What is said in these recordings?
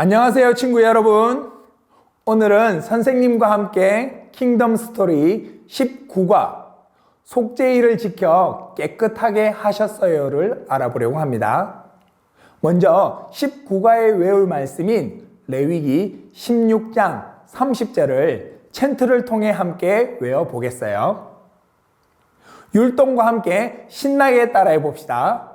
안녕하세요, 친구 여러분. 오늘은 선생님과 함께 킹덤 스토리 19과 속죄일을 지켜 깨끗하게 하셨어요를 알아보려고 합니다. 먼저 19과의 외울 말씀인 레위기 16장 30절을 챈트를 통해 함께 외워보겠어요. 율동과 함께 신나게 따라해 봅시다.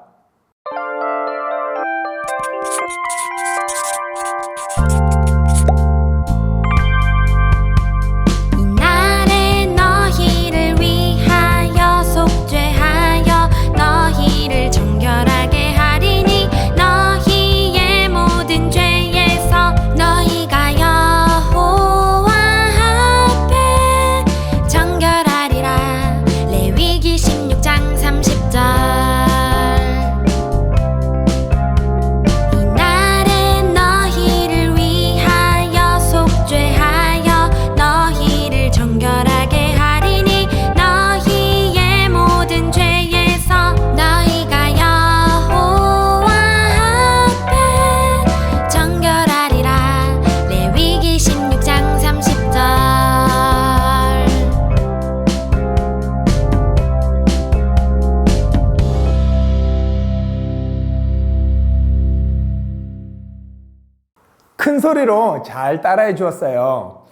큰 소리로 잘 따라해 주었어요.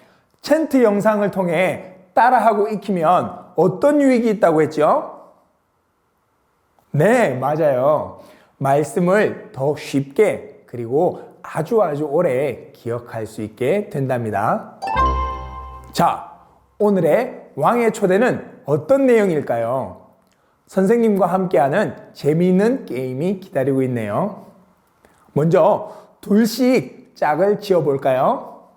챈트 영상을 통해 따라하고 익히면 어떤 유익이 있다고 했죠? 네, 맞아요. 말씀을 더 쉽게 그리고 아주 오래 기억할 수 있게 된답니다. 자, 오늘의 왕의 초대는 어떤 내용일까요? 선생님과 함께하는 재미있는 게임이 기다리고 있네요. 먼저 둘씩 짝을 지어볼까요?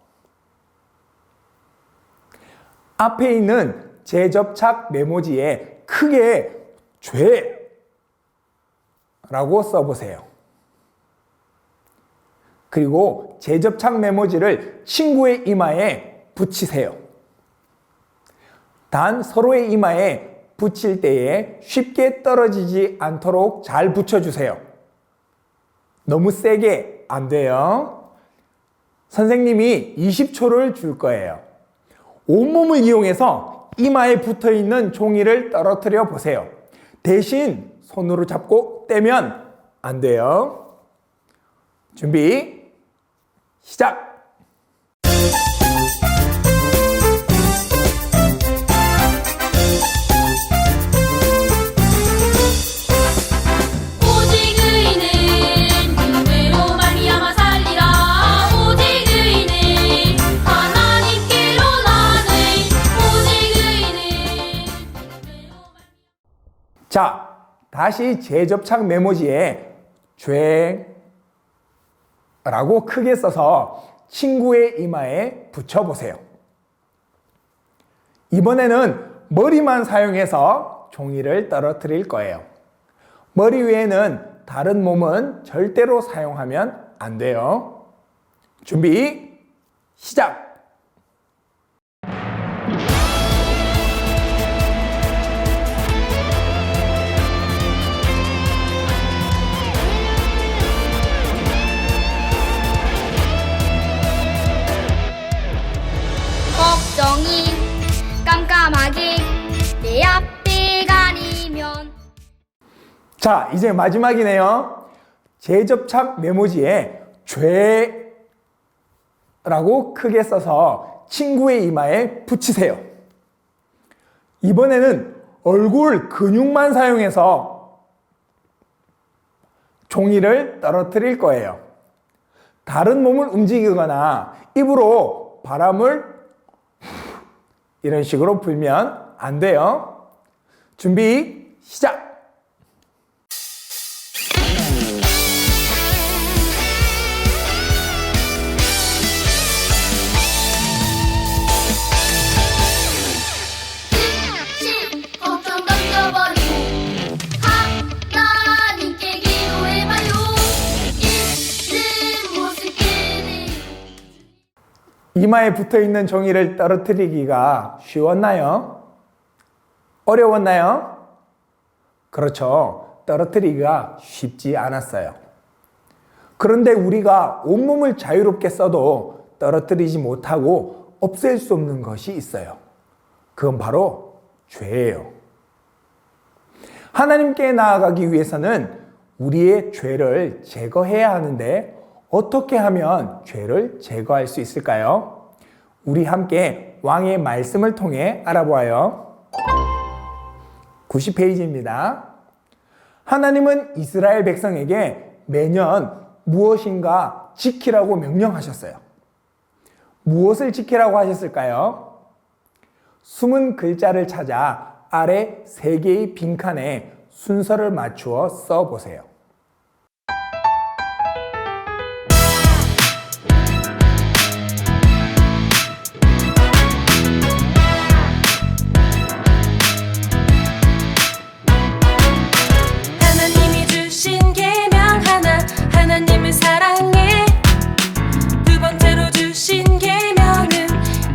앞에 있는 재접착 메모지에 크게 죄라고 써보세요. 그리고 재접착 메모지를 친구의 이마에 붙이세요. 단 서로의 이마에 붙일 때에 쉽게 떨어지지 않도록 잘 붙여주세요. 너무 세게 안 돼요. 선생님이 20초를 줄 거예요. 온몸을 이용해서 이마에 붙어있는 종이를 떨어뜨려 보세요. 대신 손으로 잡고 떼면 안 돼요. 준비, 시작! 자, 다시 재접착 메모지에 죄라고 크게 써서 친구의 이마에 붙여보세요. 이번에는 머리만 사용해서 종이를 떨어뜨릴 거예요. 머리 외에는 다른 몸은 절대로 사용하면 안 돼요. 준비, 시작! 걱정이 깜깜하게 내 앞에 가리면. 자, 이제 마지막이네요. 재접착 메모지에 죄라고 크게 써서 친구의 이마에 붙이세요. 이번에는 얼굴 근육만 사용해서 종이를 떨어뜨릴 거예요. 다른 몸을 움직이거나 입으로 바람을 이런 식으로 불면 안 돼요. 준비, 시작! 걱정 던져버리고 하나님께 기도해봐요. 있는 모습들이. 이마에 붙어있는 종이를 떨어뜨리기가 쉬웠나요? 어려웠나요? 그렇죠. 떨어뜨리기가 쉽지 않았어요. 그런데 우리가 온몸을 자유롭게 써도 떨어뜨리지 못하고 없앨 수 없는 것이 있어요. 그건 바로 죄예요. 하나님께 나아가기 위해서는 우리의 죄를 제거해야 하는데 어떻게 하면 죄를 제거할 수 있을까요? 우리 함께 왕의 말씀을 통해 알아보아요. 90페이지입니다. 하나님은 이스라엘 백성에게 매년 무엇인가 지키라고 명령하셨어요. 무엇을 지키라고 하셨을까요? 숨은 글자를 찾아 아래 3개의 빈칸에 순서를 맞추어 써보세요. 하나님이 주신 계명 하나, 하나님을 사랑해. 두 번째로 주신 계명은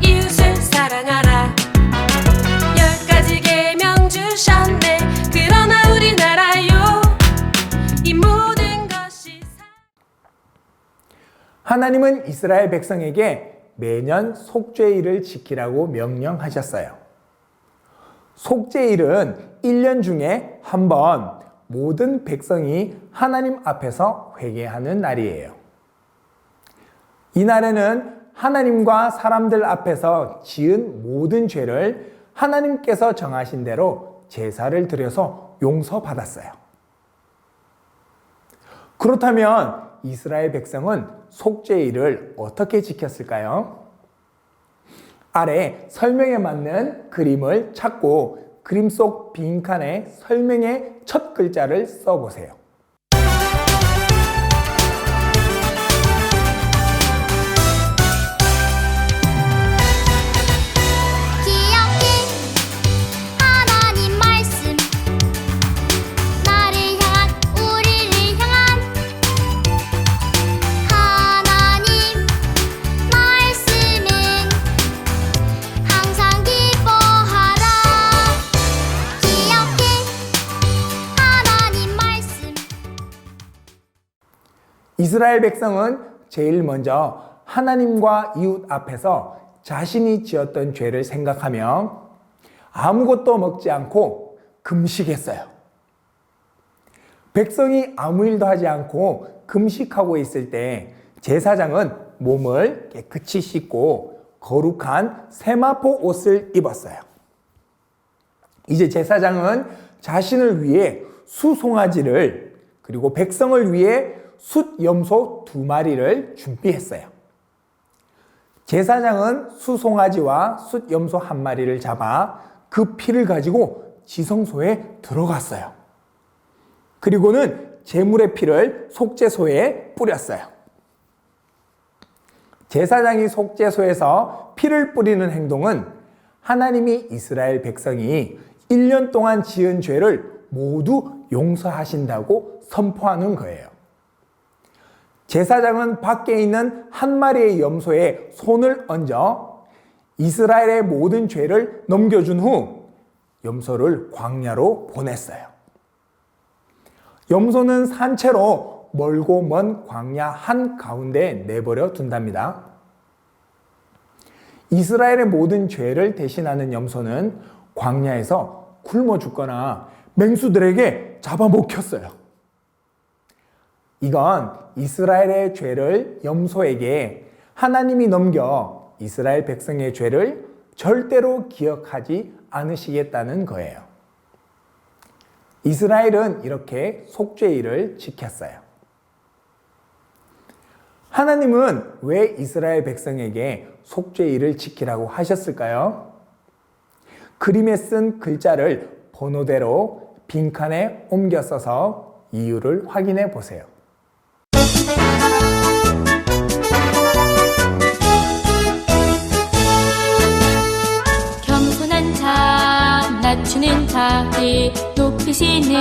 이웃을 사랑하라. 10가지 계명 주셨네. 그러나 우린 알아요, 이 모든 것이 하나님은 이스라엘 백성에게 매년 속죄일을 지키라고 명령하셨어요. 속죄일은 1년 중에 한 번 모든 백성이 하나님 앞에서 회개하는 날이에요. 이 날에는 하나님과 사람들 앞에서 지은 모든 죄를 하나님께서 정하신 대로 제사를 드려서 용서받았어요. 그렇다면 이스라엘 백성은 속죄일을 어떻게 지켰을까요? 아래 설명에 맞는 그림을 찾고 그림 속 빈칸에 설명의 첫 글자를 써보세요. 기억해 하나님 말씀 나를 향한 우리를 향한 하나님 말씀은 항상 기뻐하라. 기억해 하나님 말씀. 이스라엘 백성은 제일 먼저 하나님과 이웃 앞에서 자신이 지었던 죄를 생각하며 아무것도 먹지 않고 금식했어요. 백성이 아무 일도 하지 않고 금식하고 있을 때 제사장은 몸을 깨끗이 씻고 거룩한 세마포 옷을 입었어요. 이제 제사장은 자신을 위해 수송아지를 그리고 백성을 위해 숫염소 2마리를 준비했어요. 제사장은 수송아지와 숫염소 1마리를 잡아 그 피를 가지고 지성소에 들어갔어요. 그리고는 제물의 피를 속죄소에 뿌렸어요. 제사장이 속죄소에서 피를 뿌리는 행동은 하나님이 이스라엘 백성이 1년 동안 지은 죄를 모두 용서하신다고 선포하는 거예요. 제사장은 밖에 있는 1마리의 염소에 손을 얹어 이스라엘의 모든 죄를 넘겨준 후 염소를 광야로 보냈어요. 염소는 산채로 멀고 먼 광야 한가운데 내버려 둔답니다. 이스라엘의 모든 죄를 대신하는 염소는 광야에서 굶어 죽거나 맹수들에게 잡아먹혔어요. 이건 이스라엘의 죄를 염소에게 하나님이 넘겨 이스라엘 백성의 죄를 절대로 기억하지 않으시겠다는 거예요. 이스라엘은 이렇게 속죄일을 지켰어요. 하나님은 왜 이스라엘 백성에게 속죄일을 지키라고 하셨을까요? 그림에 쓴 글자를 번호대로 빈칸에 옮겨 써서 이유를 확인해 보세요. 겸손한 자, 낮추는 자를 높이시는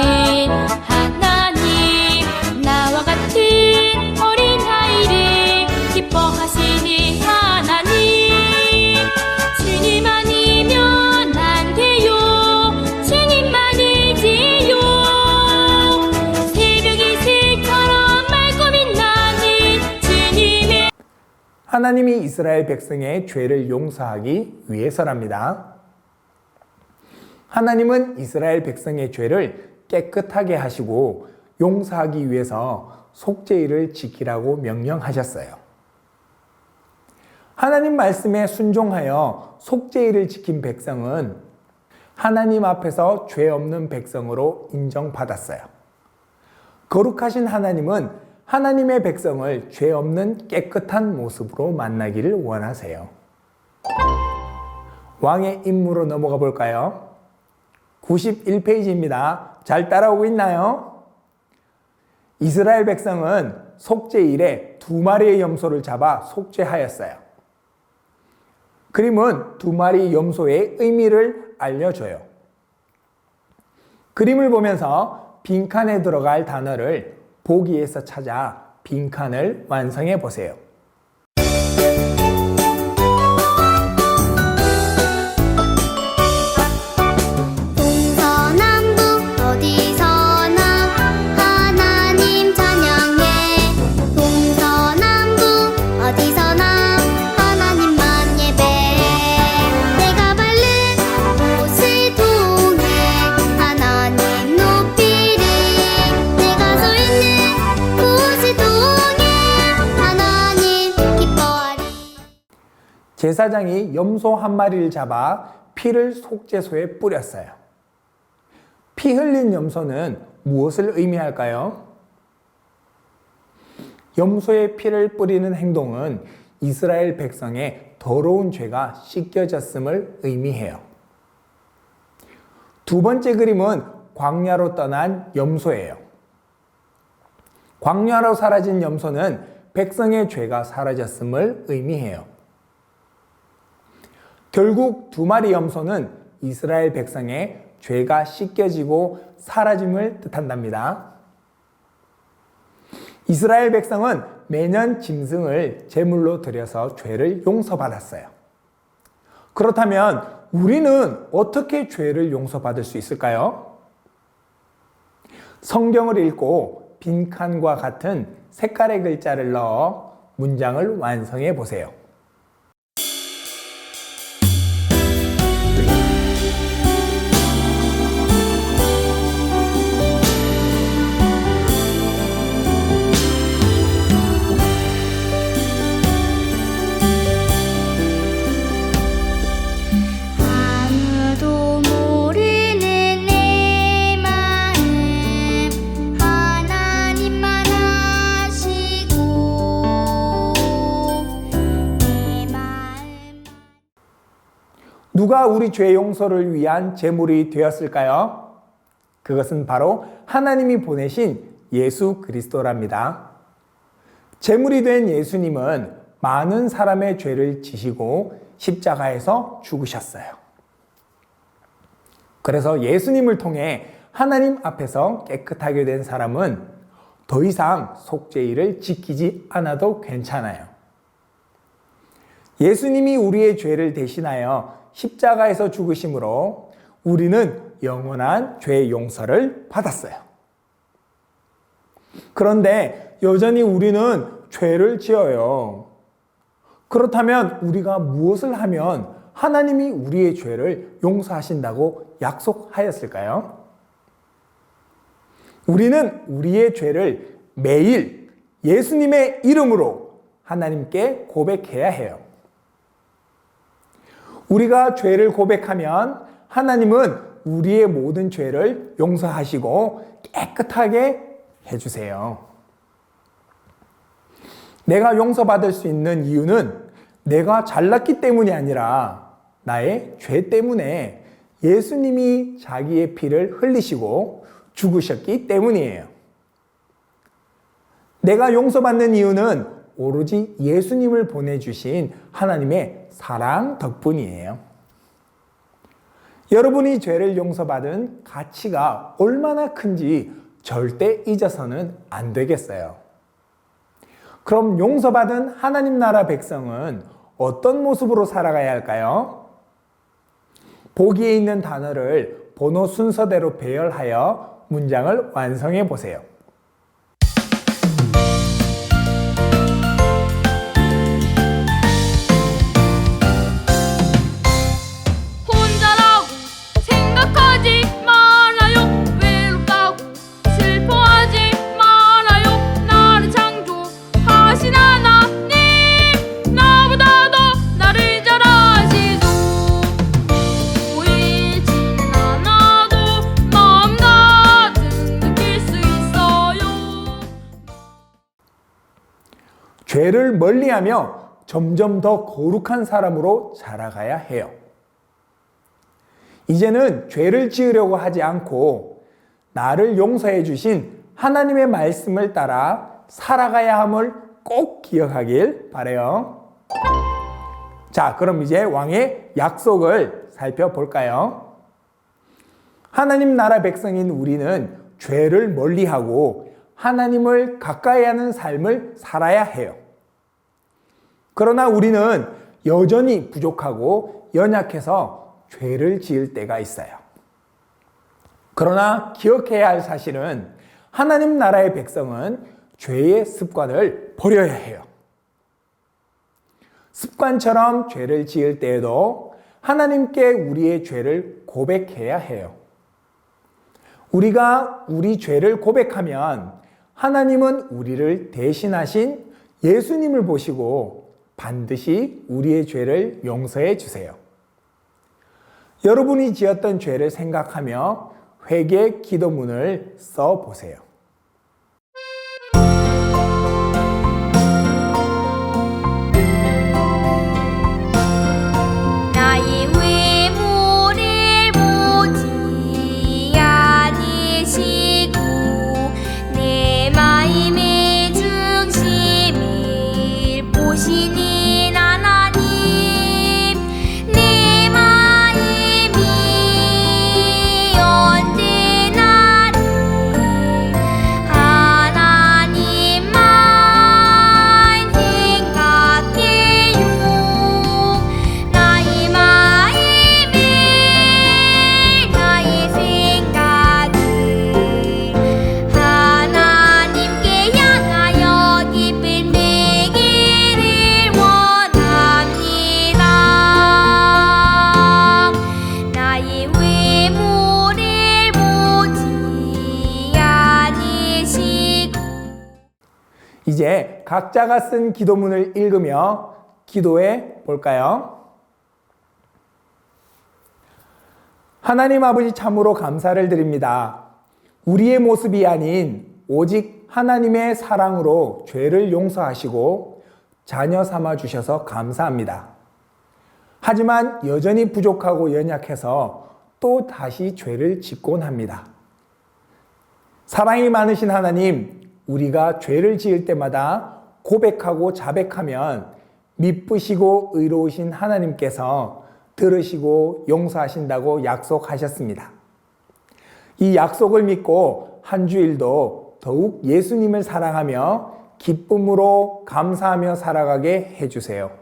하나님, 나와 같은 어린아이를 기뻐하시는 하나님. 주님 아니면 안 돼요. 주님만이지요. 새벽 이슬처럼 맑고 빛나는 하나님이 이스라엘 백성의 죄를 용서하기 위해서랍니다. 하나님은 이스라엘 백성의 죄를 깨끗하게 하시고 용서하기 위해서 속죄일을 지키라고 명령하셨어요. 하나님 말씀에 순종하여 속죄일을 지킨 백성은 하나님 앞에서 죄 없는 백성으로 인정받았어요. 거룩하신 하나님은 하나님의 백성을 죄 없는 깨끗한 모습으로 만나기를 원하세요. 왕의 임무로 넘어가 볼까요? 91페이지입니다. 잘 따라오고 있나요? 이스라엘 백성은 속죄일에 2마리의 염소를 잡아 속죄하였어요. 그림은 2마리 염소의 의미를 알려줘요. 그림을 보면서 빈칸에 들어갈 단어를 보기에서 찾아 빈칸을 완성해 보세요. 동서남북 어디서나 하나님 찬양해. 동서남북 어디서나 하나님만 예배해. 내가 밟는 곳을 통해 하나님 높이리. 내가 서 있는 곳을 통해 하나님 기뻐하리. 제사장이 염소 1마리를 잡아 피를 속죄소에 뿌렸어요. 피 흘린 염소는 무엇을 의미할까요? 염소의 피를 뿌리는 행동은 이스라엘 백성의 더러운 죄가 씻겨졌음을 의미해요. 2번째 그림은 광야로 떠난 염소예요. 광야로 사라진 염소는 백성의 죄가 사라졌음을 의미해요. 결국 2마리 염소는 이스라엘 백성의 죄가 씻겨지고 사라짐을 뜻한답니다. 이스라엘 백성은 매년 짐승을 제물로 드려서 죄를 용서받았어요. 그렇다면 우리는 어떻게 죄를 용서받을 수 있을까요? 성경을 읽고 빈칸과 같은 색깔의 글자를 넣어 문장을 완성해 보세요. 아무도 모르는 내 마음 하나님만 아시고 내 마음. 누가 우리 죄 용서를 위한 제물이 되었을까요? 그것은 바로 하나님이 보내신 예수 그리스도랍니다. 제물이 된 예수님은 많은 사람의 죄를 지시고 십자가에서 죽으셨어요. 그래서 예수님을 통해 하나님 앞에서 깨끗하게 된 사람은 더 이상 속죄일을 지키지 않아도 괜찮아요. 예수님이 우리의 죄를 대신하여 십자가에서 죽으심으로 우리는 영원한 죄 용서를 받았어요. 그런데 여전히 우리는 죄를 지어요. 그렇다면 우리가 무엇을 하면 하나님이 우리의 죄를 용서하신다고 약속하였을까요? 우리는 우리의 죄를 매일 예수님의 이름으로 하나님께 고백해야 해요. 우리가 죄를 고백하면 하나님은 우리의 모든 죄를 용서하시고 깨끗하게 해주세요. 내가 용서받을 수 있는 이유는 내가 잘났기 때문이 아니라 나의 죄 때문에 예수님이 자기의 피를 흘리시고 죽으셨기 때문이에요. 내가 용서받는 이유는 오로지 예수님을 보내주신 하나님의 사랑 덕분이에요. 여러분이 죄를 용서받은 가치가 얼마나 큰지 절대 잊어서는 안 되겠어요. 그럼 용서받은 하나님 나라 백성은 어떤 모습으로 살아가야 할까요? 보기에 있는 단어를 번호 순서대로 배열하여 문장을 완성해 보세요. 죄를 멀리하며 점점 더 거룩한 사람으로 자라가야 해요. 이제는 죄를 지으려고 하지 않고 나를 용서해 주신 하나님의 말씀을 따라 살아가야 함을 꼭 기억하길 바라요. 자, 그럼 이제 왕의 약속을 살펴볼까요? 하나님 나라 백성인 우리는 죄를 멀리하고 하나님을 가까이 하는 삶을 살아야 해요. 그러나 우리는 여전히 부족하고 연약해서 죄를 지을 때가 있어요. 그러나 기억해야 할 사실은 하나님 나라의 백성은 죄의 습관을 버려야 해요. 습관처럼 죄를 지을 때에도 하나님께 우리의 죄를 고백해야 해요. 우리가 우리 죄를 고백하면 하나님은 우리를 대신하신 예수님을 보시고 반드시 우리의 죄를 용서해 주세요. 여러분이 지었던 죄를 생각하며 회개 기도문을 써 보세요. 나의 외모를 보지 않으시고 내 마음의 중심을 보시는 하나님, 내 마음이 언제나 하나님만 생각해요. 나의 마음을 나의 생각을 하나님께 향하여 기쁨 되기를 원합니다. 나의 외모를 보지 않으시고. 이제 각자가 쓴 기도문을 읽으며 기도해 볼까요? 하나님 아버지, 참으로 감사를 드립니다. 우리의 모습이 아닌 오직 하나님의 사랑으로 죄를 용서하시고 자녀 삼아 주셔서 감사합니다. 하지만 여전히 부족하고 연약해서 또 다시 죄를 짓곤 합니다. 사랑이 많으신 하나님, 우리가 죄를 지을 때마다 고백하고 자백하면 미쁘시고 의로우신 하나님께서 들으시고 용서하신다고 약속하셨습니다. 이 약속을 믿고 한 주일도 더욱 예수님을 사랑하며 기쁨으로 감사하며 살아가게 해주세요.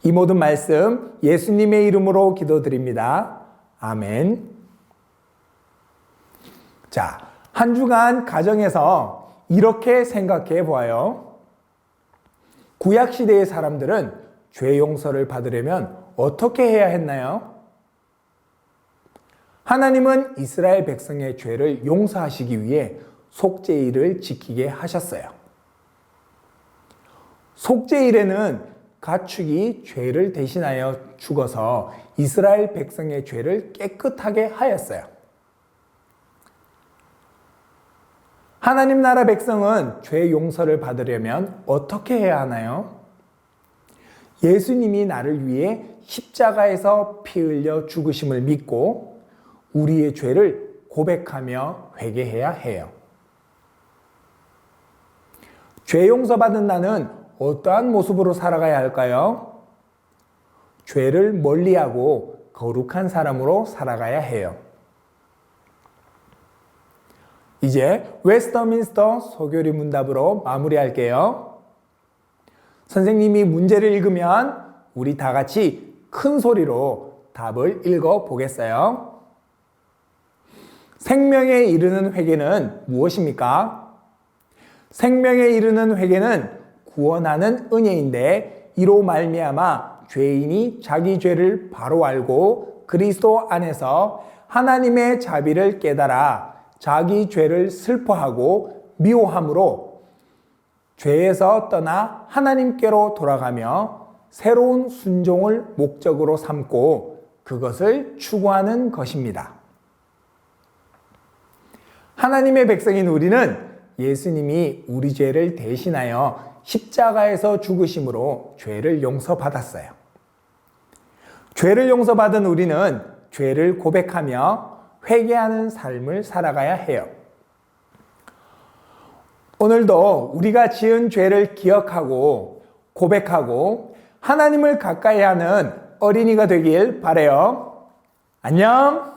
이 모든 말씀 예수님의 이름으로 기도드립니다. 아멘. 자, 한 주간 가정에서 이렇게 생각해 보아요. 구약시대의 사람들은 죄 용서를 받으려면 어떻게 해야 했나요? 하나님은 이스라엘 백성의 죄를 용서하시기 위해 속죄일을 지키게 하셨어요. 속죄일에는 가축이 죄를 대신하여 죽어서 이스라엘 백성의 죄를 깨끗하게 하였어요. 하나님 나라 백성은 죄 용서를 받으려면 어떻게 해야 하나요? 예수님이 나를 위해 십자가에서 피 흘려 죽으심을 믿고 우리의 죄를 고백하며 회개해야 해요. 죄 용서받은 나는 어떠한 모습으로 살아가야 할까요? 죄를 멀리하고 거룩한 사람으로 살아가야 해요. 이제 웨스터민스터 소교리 문답으로 마무리할게요. 선생님이 문제를 읽으면 우리 다 같이 큰 소리로 답을 읽어 보겠어요. 생명에 이르는 회개는 무엇입니까? 생명에 이르는 회개는 구원하는 은혜인데 이로 말미암아 죄인이 자기 죄를 바로 알고 그리스도 안에서 하나님의 자비를 깨달아 자기 죄를 슬퍼하고 미워함으로 죄에서 떠나 하나님께로 돌아가며 새로운 순종을 목적으로 삼고 그것을 추구하는 것입니다. 하나님의 백성인 우리는 예수님이 우리 죄를 대신하여 십자가에서 죽으심으로 죄를 용서받았어요. 죄를 용서받은 우리는 죄를 고백하며 회개하는 삶을 살아가야 해요. 오늘도 우리가 지은 죄를 기억하고 고백하고 하나님을 가까이 하는 어린이가 되길 바라요. 안녕!